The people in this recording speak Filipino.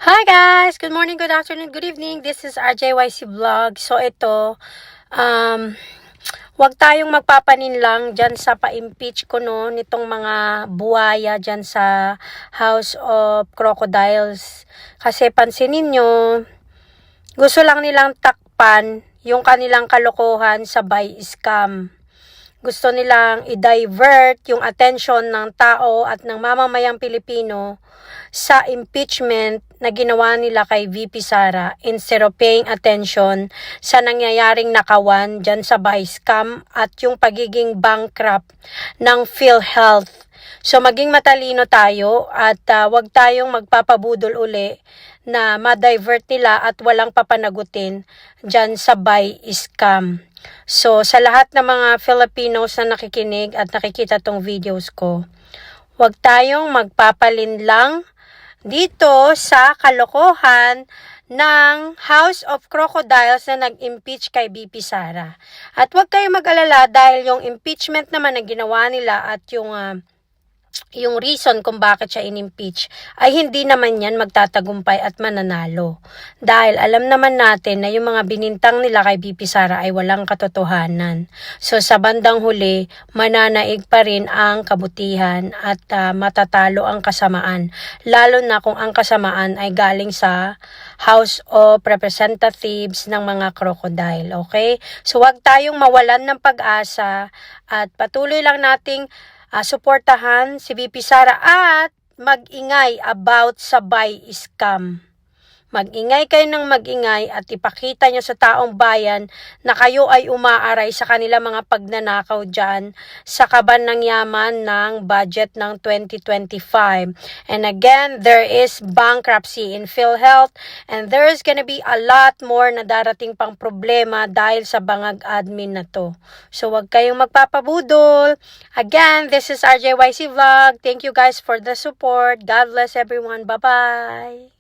Hi guys! Good morning, good afternoon, good evening. This is RJYC Vlog. So ito, wag tayong magpapaninlang dyan sa pa-impeach ko nitong mga buhaya dyan sa House of Crocodiles. Kasi pansinin nyo, gusto lang nilang takpan yung kanilang kalokohan sa buy scam. Gusto nilang i-divert yung attention ng tao at ng mamamayang Pilipino sa impeachment na ginawa nila kay VP Sara instead of paying attention sa nangyayaring nakawan dyan sa buy scam at yung pagiging bankrupt ng PhilHealth. So maging matalino tayo at wag tayong magpapabudol uli na ma-divert nila at walang papanagutin dyan sa buy scam. So sa lahat ng mga Filipinos na nakikinig at nakikita tong videos ko, wag tayong magpapalinlang dito sa kalokohan ng House of Crocodiles na nag-impeach kay VP Sara. At huwag kayong mag-alala dahil yung impeachment naman na ginawa nila at yung reason kung bakit siya in-impeach ay hindi naman yan magtatagumpay at mananalo. Dahil alam naman natin na yung mga binintang nila kay VP Sara ay walang katotohanan. So sa bandang huli, mananaig pa rin ang kabutihan at matatalo ang kasamaan. Lalo na kung ang kasamaan ay galing sa House of Representatives ng mga crocodile. Okay? So wag tayong mawalan ng pag-asa at patuloy lang nating suportahan si VP Sara at mag-ingay about sa buy scam. Mag-ingay kayo ng mag-ingay at ipakita nyo sa taong bayan na kayo ay umaaray sa kanila mga pagnanakaw dyan sa kaban ng yaman ng budget ng 2025. And again, there is bankruptcy in PhilHealth and there is gonna be a lot more na darating pang problema dahil sa bangag admin na to. So wag kayong magpapabudol. Again, this is RJYC Vlog. Thank you guys for the support. God bless everyone. Bye-bye.